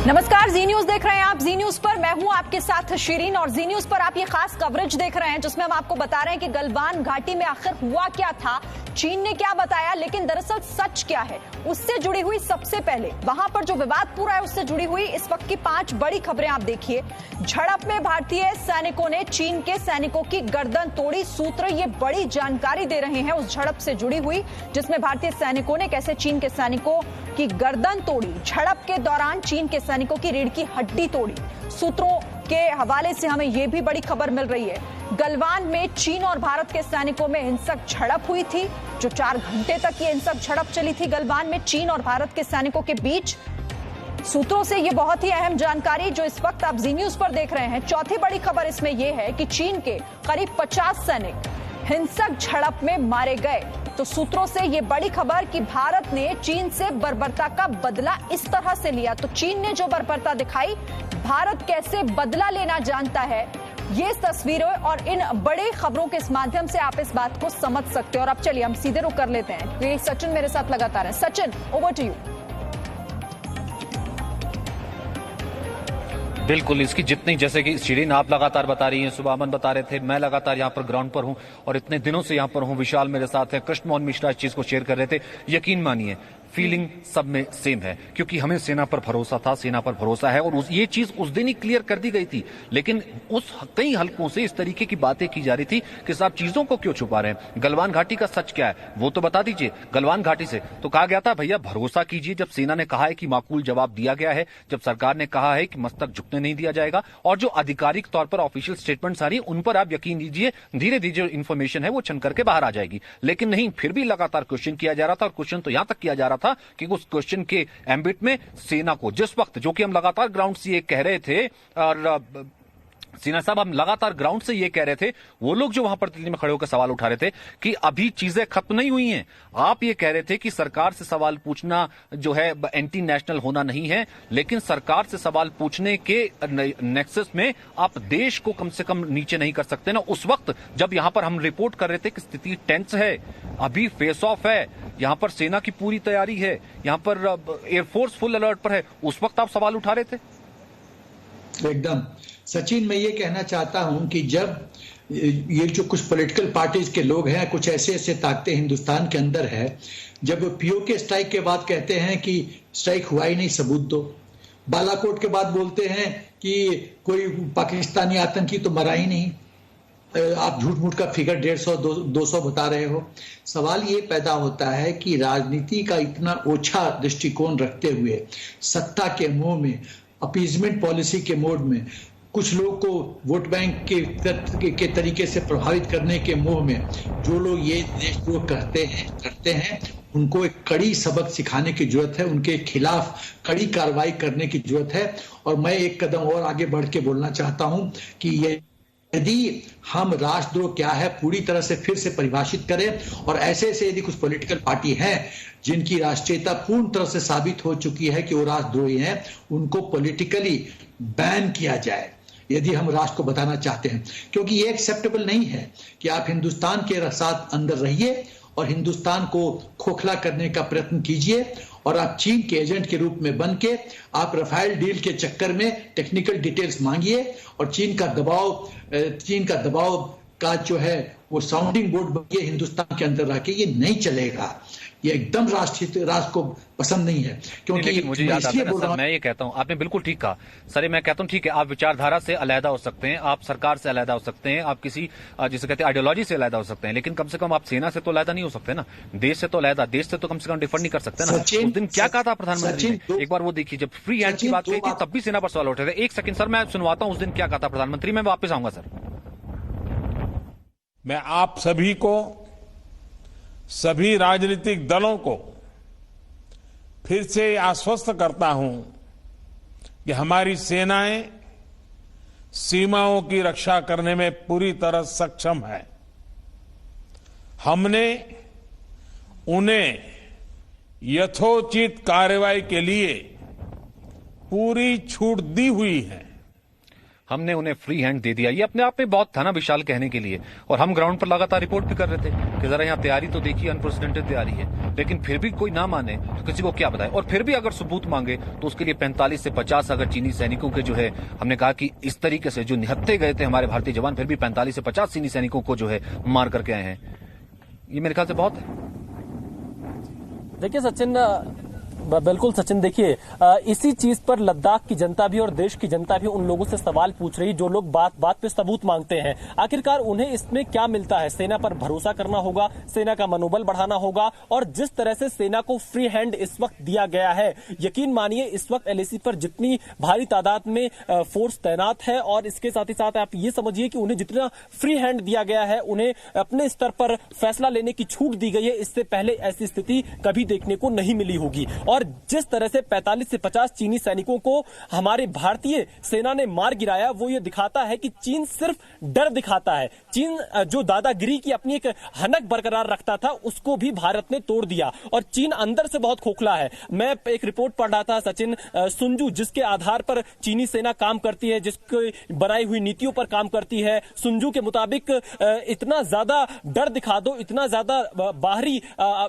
नमस्कार, जी न्यूज देख रहे हैं आप। जी न्यूज पर मैं हूं आपके साथ शिरीन, और जी न्यूज पर आप ये खास कवरेज देख रहे हैं जिसमें हम आपको बता रहे हैं कि गलवान घाटी में आखिर हुआ क्या था, चीन ने क्या बताया, लेकिन दरअसल सच क्या है उससे जुड़ी हुई सबसे पहले वहां पर जो विवाद पूरा है उससे जुड़ी हुई इस वक्त की 5 बड़ी खबरें आप देखिए। झड़प में भारतीय सैनिकों ने चीन के सैनिकों की गर्दन तोड़ी, सूत्र ये बड़ी जानकारी दे रहे हैं उस झड़प से जुड़ी हुई जिसमें भारतीय सैनिकों ने कैसे चीन के सैनिकों की गर्दन तोड़ी। झड़प के दौरान चीन के सैनिकों की रीढ़ की हड्डी तोड़ी। सूत्रों के हवाले से हमें यह भी बड़ी खबर मिल रही है, गलवान में चीन और भारत के सैनिकों में हिंसक झड़प हुई थी। जो 4 घंटे तक ये हिंसक झड़प चली थी गलवान में चीन और भारत के सैनिकों के बीच। सूत्रों से ये बहुत ही अहम जानकारी जो इस वक्त आप जी न्यूज पर देख रहे हैं। चौथी बड़ी खबर इसमें यह है कि चीन के करीब 50 सैनिक हिंसक झड़प में मारे गए। तो सूत्रों से ये बड़ी खबर कि भारत ने चीन से बर्बरता का बदला इस तरह से लिया। तो चीन ने जो बर्बरता दिखाई, भारत कैसे बदला लेना जानता है, ये तस्वीरें और इन बड़े खबरों के माध्यम से आप इस बात को समझ सकते हैं। और अब चलिए हम सीधे रुक कर लेते हैं क्योंकि सचिन मेरे साथ लगातार है। Sachin, over to you. बिल्कुल, इसकी जितनी, जैसे कि शिरीन आप लगातार बता रही हैं, सुबह अमन बता रहे थे, मैं लगातार यहाँ पर ग्राउंड पर हूँ और इतने दिनों से यहाँ पर हूँ। विशाल मेरे साथ है, कृष्ण मोहन मिश्रा इस चीज को शेयर कर रहे थे। यकीन मानिए फीलिंग सब में सेम है, क्योंकि हमें सेना पर भरोसा था, सेना पर भरोसा है, और ये चीज उस दिन ही क्लियर कर दी गई थी। लेकिन उस कई हलकों से इस तरीके की बातें की जा रही थी कि साहब चीजों को क्यों छुपा रहे हैं, गलवान घाटी का सच क्या है वो तो बता दीजिए। गलवान घाटी से तो कहा गया था भैया भरोसा कीजिए, जब सेना ने कहा है कि माकूल जवाब दिया गया है, जब सरकार ने कहा है कि मस्तक झुकने नहीं दिया जाएगा, और जो आधिकारिक तौर पर ऑफिशियल स्टेटमेंट्स आ रही है उन पर आप यकीन कीजिए, धीरे धीरे जो इन्फॉर्मेशन है वो छन करके बाहर आ जाएगी। लेकिन नहीं, फिर भी लगातार क्वेश्चन किया जा रहा था, और क्वेश्चन तो यहां तक किया जा रहा था कि उस क्वेश्चन के एम्बिट में सेना को, जिस वक्त, जो कि हम लगातार ग्राउंड से ये कह रहे थे, और सिन्हा साहब हम लगातार ग्राउंड से ये कह रहे थे, वो लोग जो वहां पर दिल्ली में खड़े होकर सवाल उठा रहे थे कि अभी चीजें खत्म नहीं हुई हैं। आप ये कह रहे थे कि सरकार से सवाल पूछना जो है एंटी नेशनल होना नहीं है, लेकिन सरकार से सवाल पूछने के नेक्सस में आप देश को कम से कम नीचे नहीं कर सकते ना। उस वक्त जब यहां पर हम रिपोर्ट कर रहे थे कि स्थिति टेंस है, अभी फेस ऑफ है, यहां पर सेना की पूरी तैयारी है, यहां पर एयरफोर्स फुल अलर्ट पर है, उस वक्त आप सवाल उठा रहे थे। एकदम सचिन, मैं ये कहना चाहता हूं कि जब ये जो कुछ पॉलिटिकल पार्टीज के लोग हैं, कुछ ऐसे ऐसे ताकतें हिंदुस्तान के अंदर है, जब पीओके स्ट्राइक के बाद कहते हैं कि स्ट्राइक हुआ ही नहीं, सबूत दो। बालाकोट के बाद बोलते हैं कि कोई पाकिस्तानी आतंकी तो मरा ही नहीं, आप झूठ मूठ का फिगर 150-200 बता रहे हो। सवाल ये पैदा होता है कि राजनीति का इतना ओछा दृष्टिकोण रखते हुए, सत्ता के मोह में, अपीजमेंट पॉलिसी के मोड में, कुछ लोग को वोट बैंक के तरीके से प्रभावित करने के मोह में जो लोग ये देशद्रोह करते हैं उनको एक कड़ी सबक सिखाने की जरूरत है, उनके खिलाफ कड़ी कार्रवाई करने की जरूरत है। और मैं एक कदम और आगे बढ़ के बोलना चाहता हूं कि यदि हम राष्ट्रद्रोह क्या है पूरी तरह से फिर से परिभाषित करें, और ऐसे यदि कुछ पॉलिटिकल पार्टी हैं जिनकी राष्ट्रीयता पूर्ण तरह से साबित हो चुकी है कि वो राष्ट्रद्रोही हैं, उनको पॉलिटिकली बैन किया जाए, यदि हम राष्ट्र को बताना चाहते हैं। क्योंकि ये एक्सेप्टेबल नहीं है कि आप हिंदुस्तान के साथ अंदर रहिए और हिंदुस्तान को खोखला करने का प्रयत्न कीजिए, और आप चीन के एजेंट के रूप में बन के आप राफेल डील के चक्कर में टेक्निकल डिटेल्स मांगिए, और चीन का दबाव का जो है वो साउंडिंग बोर्ड बनिए हिंदुस्तान के अंदर रखे। ये नहीं चलेगा, ये एकदम राष्ट्र को पसंद नहीं है। क्योंकि मुझे याद आता है ना सर, मैं ये कहता हूं, आपने बिल्कुल ठीक कहा सर। मैं कहता हूं ठीक है, आप विचारधारा से अलहदा हो सकते हैं, आप सरकार से अलहदा हो सकते हैं, आप किसी जिसे कहते हैं आइडियोलॉजी से अलहदा हो सकते हैं, लेकिन कम से कम आप सेना से तो अलहदा नहीं हो सकते ना, देश से तो अलहदा, देश से तो कम से कम डिफर नहीं कर सकते ना। उस दिन क्या कहा था प्रधानमंत्री ने, एक बार वो देखिए, जब फ्री हैंड की बात कही थी तब भी सेना पर सवाल उठे थे। एक सेकंड सर, मैं सुनवाता हूं उस दिन क्या कहा था प्रधानमंत्री, मैं वापस आऊंगा सर। मैं आप सभी को, सभी राजनीतिक दलों को फिर से आश्वस्त करता हूं कि हमारी सेनाएं सीमाओं की रक्षा करने में पूरी तरह सक्षम है। हमने उन्हें यथोचित कार्रवाई के लिए पूरी छूट दी हुई है। हमने उन्हें फ्री हैंड दे दिया। ये अपने आप में बहुत था ना विशाल कहने के लिए, और हम ग्राउंड पर लगातार रिपोर्ट भी कर रहे थे कि जरा यहाँ तैयारी तो देखिए, अनप्रेसिडेंटेड तैयारी है। लेकिन फिर भी कोई ना माने तो किसी को क्या बताए, और फिर भी अगर सबूत मांगे तो उसके लिए 45 से 50 अगर चीनी सैनिकों के जो है, हमने कहा कि इस तरीके से जो निहत्थे गए थे हमारे भारतीय जवान, फिर भी 45 से 50 चीनी सैनिकों को जो है मार करके आए हैं, ये मेरे ख्याल से बहुत है। देखिए सचिन, बिल्कुल सचिन, देखिए इसी चीज पर लद्दाख की जनता भी और देश की जनता भी उन लोगों से सवाल पूछ रही, जो लोग बात बात पे सबूत मांगते हैं। आखिरकार उन्हें इसमें क्या मिलता है? सेना पर भरोसा करना होगा, सेना का मनोबल बढ़ाना होगा, और जिस तरह से सेना को फ्री हैंड इस वक्त दिया गया है, यकीन मानिए इस वक्त एलएसी पर जितनी भारी तादाद में फोर्स तैनात है, और इसके साथ ही साथ आप ये समझिए कि उन्हें जितना फ्री हैंड दिया गया है, उन्हें अपने स्तर पर फैसला लेने की छूट दी गई है। इससे पहले ऐसी स्थिति कभी देखने को नहीं मिली होगी। और जिस तरह से 45 से 50 चीनी सैनिकों को हमारे भारतीय सेना ने मार गिराया, वो ये दिखाता है कि चीन सिर्फ डर दिखाता है। चीन जो दादागिरी की अपनी एक हनक बरकरार रखता था, उसको भी भारत ने तोड़ दिया, और चीन अंदर से बहुत खोखला है। मैं एक रिपोर्ट पढ़ रहा था सचिन, सुंजू जिसके आधार पर चीनी सेना काम करती है, जिसकी बनाई हुई नीतियों पर काम करती है, सुंजू के मुताबिक इतना ज्यादा डर दिखा दो, इतना ज्यादा बाहरी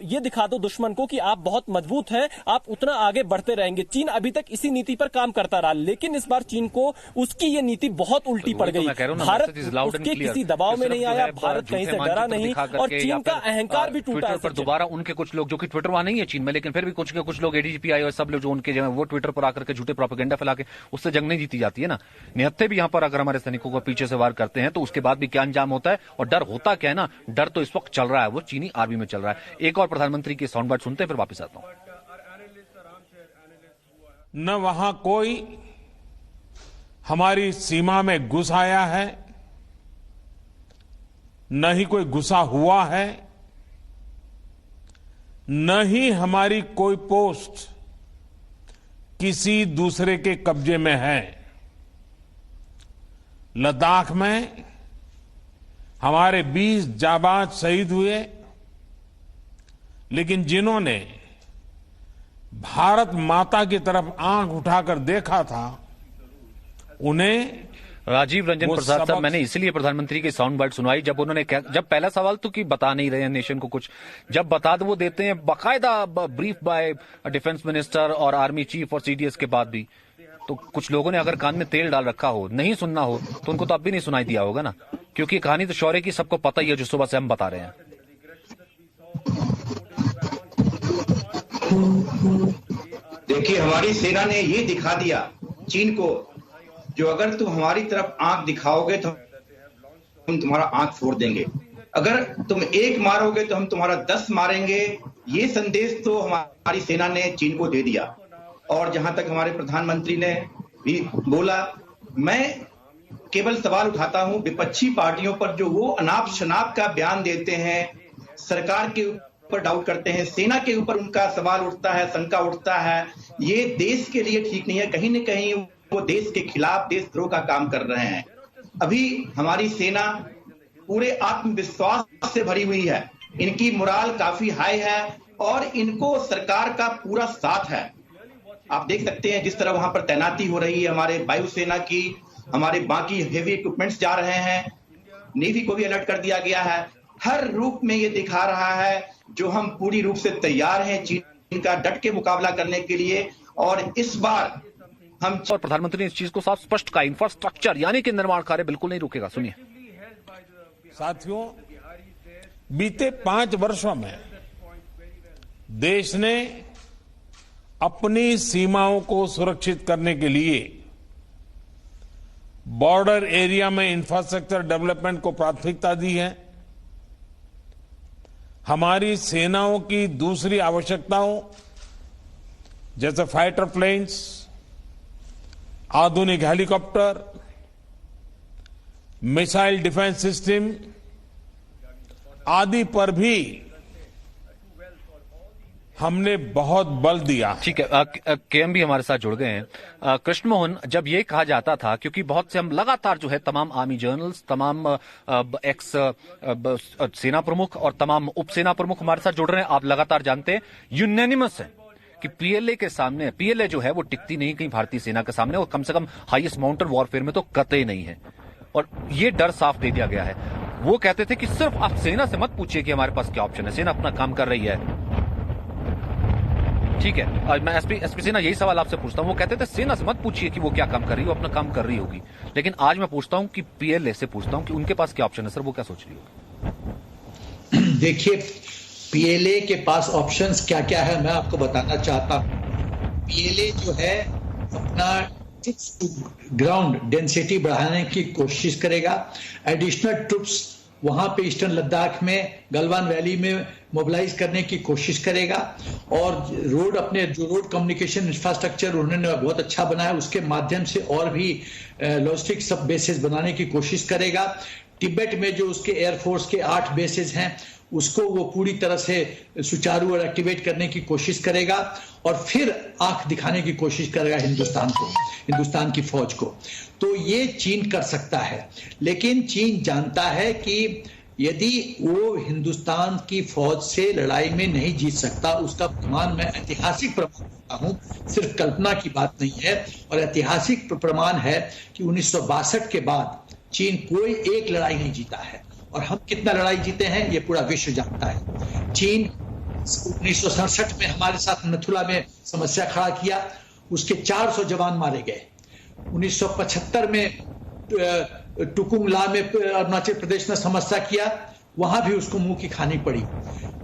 ये दिखा दो दुश्मन को कि आप बहुत मजबूत हैं, आप उतना आगे बढ़ते रहेंगे। चीन अभी तक इसी नीति पर काम करता रहा, लेकिन इस बार चीन को उसकी ये नीति बहुत उल्टी पड़ गई। भारत उसके किसी दबाव में नहीं आया, भारत कहीं से डरा नहीं, और चीन का अहंकार भी टूटा है। पर दोबारा उनके कुछ लोग, जो कि ट्विटर वहां नहीं है चीन में, लेकिन फिर भी कुछ लोग एडीजीपी आए और सब लोग जो उनके जो है वो ट्विटर पर आकर के झूठे प्रोपेगेंडा फैला के, उससे जंग नहीं जीती जाती है ना। निहत्थे भी यहाँ पर अगर हमारे सैनिकों को पीछे से वार करते हैं तो उसके बाद भी क्या अंजाम होता है, और डर होता क्या है ना, डर तो इस वक्त चल रहा है, वो चीनी आर्मी में चल रहा है। एक और प्रधानमंत्री की साउंड बाइट सुनते हैं, फिर वापस आता हूं। न वहां कोई हमारी सीमा में घुस आया है, न ही कोई घुसा हुआ है, न ही हमारी कोई पोस्ट किसी दूसरे के कब्जे में है। लद्दाख में हमारे 20 जाबाज शहीद हुए, लेकिन जिन्होंने भारत माता की तरफ आंख उठाकर देखा था, उन्हें राजीव रंजन प्रसाद साहब, मैंने इसलिए प्रधानमंत्री की साउंड बाइट सुनवाई, जब उन्होंने जब पहला सवाल तो कि बता नहीं रहे हैं नेशन को कुछ, जब बता दो वो देते हैं बाकायदा ब्रीफ बाय डिफेंस मिनिस्टर और आर्मी चीफ और सीडीएस के बाद भी। तो कुछ लोगों ने अगर कान में तेल डाल रखा हो, नहीं सुनना हो, तो उनको तो अब भी नहीं सुनाई दिया होगा ना, क्योंकि कहानी तो शौर्य की सबको पता ही है, जो सुबह से हम बता रहे हैं। देखिए, हमारी सेना ने ये दिखा दिया चीन को, जो अगर तुम हमारी तरफ आंख दिखाओगे तो हम तुम्हारा आंख फोड़ देंगे, अगर तुम एक मारोगे तो हम तुम्हारा 10 मारेंगे। ये संदेश तो हमारी सेना ने चीन को दे दिया। और जहां तक हमारे प्रधानमंत्री ने भी बोला, मैं केवल सवाल उठाता हूं विपक्षी पार्टियों पर, जो वो अनाप शनाप का बयान देते हैं, सरकार के ऊपर डाउट करते हैं, सेना के ऊपर उनका सवाल उठता है, शंका उठता है। ये देश के लिए ठीक नहीं है, कहीं न कहीं वो देश के खिलाफ देशद्रोह का काम कर रहे हैं। अभी हमारी सेना पूरे आत्मविश्वास से भरी हुई है, इनकी मोराल काफी हाई है और इनको सरकार का पूरा साथ है। आप देख सकते हैं जिस तरह वहां पर तैनाती हो रही है हमारे वायुसेना की, हमारे बाकी हेवी इक्विपमेंट्स जा रहे हैं, नेवी को भी अलर्ट कर दिया गया है। हर रूप में ये दिखा रहा है जो हम पूरी रूप से तैयार हैं चीन का डट के मुकाबला करने के लिए। और इस बार हम और प्रधानमंत्री ने इस चीज को साफ स्पष्ट कहा, इंफ्रास्ट्रक्चर यानी कि निर्माण कार्य बिल्कुल नहीं रुकेगा। सुनिए साथियों, बीते 5 वर्षों में देश ने अपनी सीमाओं को सुरक्षित करने के लिए बॉर्डर एरिया में इंफ्रास्ट्रक्चर डेवलपमेंट को प्राथमिकता दी है। हमारी सेनाओं की दूसरी आवश्यकताओं जैसे फाइटर प्लेन्स, आधुनिक हेलीकॉप्टर, मिसाइल डिफेंस सिस्टम आदि पर भी हमने बहुत बल दिया। ठीक है, केएम भी हमारे साथ जुड़ गए हैं। कृष्ण मोहन, जब ये कहा जाता था, क्योंकि बहुत से हम लगातार जो है तमाम आर्मी जर्नल्स, तमाम एक्स सेना प्रमुख और तमाम उप सेना प्रमुख हमारे साथ जुड़ रहे हैं, आप लगातार जानते हैं, यूनानिमस है कि पीएलए के सामने, पीएलए जो है वो टिकती नहीं कहीं भारतीय सेना के सामने, और कम से कम हाईएस्ट माउंटेन वॉरफेयर में तो कतई नहीं है। और ये डर साफ दे दिया गया है। वो कहते थे कि सिर्फ आप सेना से मत पूछिए कि हमारे पास क्या ऑप्शन है, सेना अपना काम कर रही है। ठीक है, आज मैं एसपी सेना यही सवाल आपसे पूछता हूं। वो कहते थे सेना से मत पूछिए कि वो क्या काम कर रही है, वो अपना काम कर रही होगी। लेकिन आज मैं पूछता हूं कि पीएलए से पूछता हूं कि उनके पास क्या ऑप्शन है सर, वो क्या सोच रही होगी? देखिए, पीएलए के पास ऑप्शंस क्या क्या है मैं आपको बताना चाहता हूं। पीएलए जो है अपना ग्राउंड डेंसिटी बढ़ाने की कोशिश करेगा। एडिशनल ट्रुप्स वहां पे ईस्टर्न लद्दाख में गलवान वैली में मोबिलाइज करने की कोशिश करेगा, और रोड, अपने जो रोड कम्युनिकेशन इंफ्रास्ट्रक्चर उन्होंने बहुत अच्छा बनाया, उसके माध्यम से और भी लॉजिस्टिक सब बेसेस बनाने की कोशिश करेगा। तिब्बत में जो उसके एयरफोर्स के 8 बेसेस हैं उसको वो पूरी तरह से सुचारू और एक्टिवेट करने की कोशिश करेगा, और फिर आंख दिखाने की कोशिश करेगा हिंदुस्तान को, हिंदुस्तान की फौज को। तो ये चीन कर सकता है, लेकिन चीन जानता है कि यदि वो हिंदुस्तान की फौज से लड़ाई में नहीं जीत सकता, उसका प्रमाण मैं ऐतिहासिक प्रमाण देता हूं, सिर्फ कल्पना की बात नहीं है। और ऐतिहासिक प्रमाण है कि 1962 के बाद चीन कोई एक लड़ाई नहीं जीता है, और हम कितना लड़ाई जीते हैं ये पूरा विश्व जानता है। चीन 1967 में हमारे साथ नथुला में समस्या खड़ा किया, उसके 400 जवान मारे गए। 1975 में टुकुंगला में अरुणाचल प्रदेश में समस्या किया, वहां भी उसको मुंह की खानी पड़ी।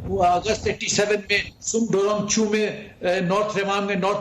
वो अगस्त 87 में सुमडोरंगचू में नॉर्थ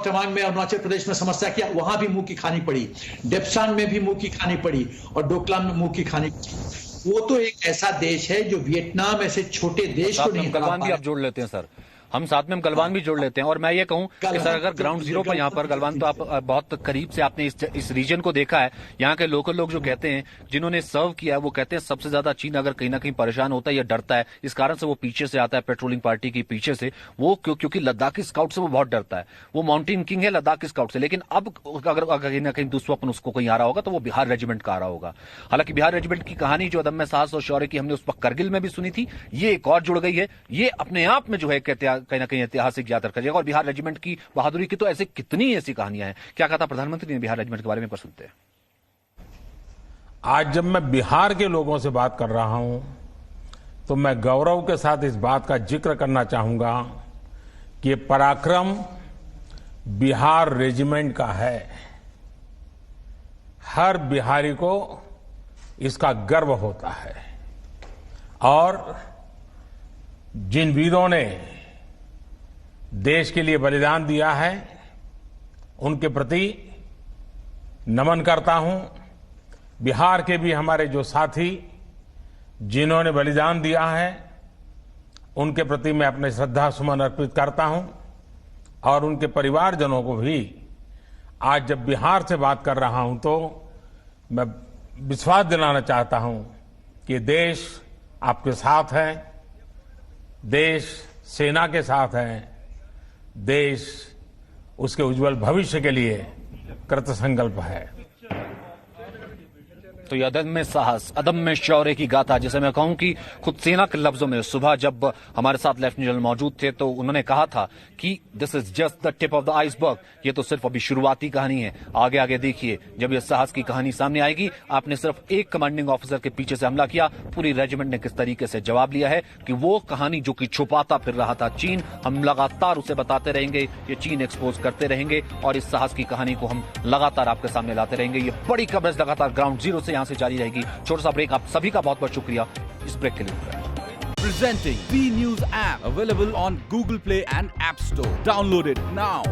तवांग में अरुणाचल प्रदेश में समस्या किया, वहां भी मुंह की खानी पड़ी। डेप्सांग में भी मुंह की खानी पड़ी, और डोकलाम में मुंह की खानी पड़ी। वो तो एक ऐसा देश है जो वियतनाम ऐसे छोटे देश को नहीं, गलवान भी आप जोड़ लेते हैं सर, हम साथ में गलवान भी जोड़ लेते हैं। और मैं ये कहूं कि सर अगर ग्राउंड जीरो पर यहाँ पर गलवान, तो आप बहुत करीब से आपने इस रीजन को देखा है। यहाँ के लोकल लोग जो कहते हैं, जिन्होंने सर्व किया है, वो कहते हैं सबसे ज्यादा चीन अगर कहीं ना कहीं परेशान होता है या डरता है, इस कारण से वो पीछे से आता है, पेट्रोलिंग पार्टी की पीछे से। वो क्योंकि लद्दाखी स्काउट से वो बहुत डरता है। वो माउंटेन किंग है लद्दाखी स्काउट से। लेकिन अब अगर कहीं ना कहीं दुस्वप्न उसको कहीं आ रहा होगा तो वो बिहार रेजिमेंट का आ रहा होगा। हालांकि बिहार रेजिमेंट की कहानी जो अदम्य साहस और शौर्य की हमने उस वक्त करगिल में भी सुनी थी, ये एक और जुड़ गई है। ये अपने आप में जो है कहीं ना कहीं ऐतिहासिक यात्रा करिएगा। और बिहार रेजिमेंट की बहादुरी की तो ऐसे कितनी ऐसी कहानियां हैं। क्या कहा था प्रधानमंत्री ने बिहार रेजिमेंट के बारे में, पर सुनते हैं। आज जब मैं बिहार के लोगों से बात कर रहा हूं तो मैं गौरव के साथ इस बात का जिक्र करना चाहूंगा कि ये पराक्रम बिहार रेजिमेंट का है। हर बिहारी को इसका गर्व होता है, और जिन वीरों ने देश के लिए बलिदान दिया है उनके प्रति नमन करता हूं। बिहार के भी हमारे जो साथी जिन्होंने बलिदान दिया है उनके प्रति मैं अपने श्रद्धा सुमन अर्पित करता हूं, और उनके परिवारजनों को भी आज जब बिहार से बात कर रहा हूं तो मैं विश्वास दिलाना चाहता हूं कि देश आपके साथ है, देश सेना के साथ है, देश उसके उज्जवल भविष्य के लिए कृत संकल्प है। तो ये अदम्य साहस, अदम्य शौर्य की गाथा, जिसे मैं कहूं कि खुद सेना के लफ्जों में, सुबह जब हमारे साथ लेफ्टिनेंट जनरल मौजूद थे तो उन्होंने कहा था कि this is just the tip of the iceberg, ये तो सिर्फ अभी शुरुआती कहानी है, आगे आगे देखिए। जब ये साहस की कहानी सामने आएगी, आपने सिर्फ एक कमांडिंग ऑफिसर के पीछे से हमला किया, पूरी रेजिमेंट ने किस तरीके से जवाब लिया है कि वो कहानी जो कि छुपाता फिर रहा था चीन, हम लगातार उसे बताते रहेंगे, ये चीन एक्सपोज करते रहेंगे, और इस साहस की कहानी को हम लगातार आपके सामने लाते रहेंगे। ये बड़ी कवरेज लगातार ग्राउंड जीरो से यहां से जारी रहेगी। छोटा सा ब्रेक, आप सभी का बहुत बहुत शुक्रिया इस ब्रेक के लिए। Presenting B News app, available on Google Play and App Store. Download it now.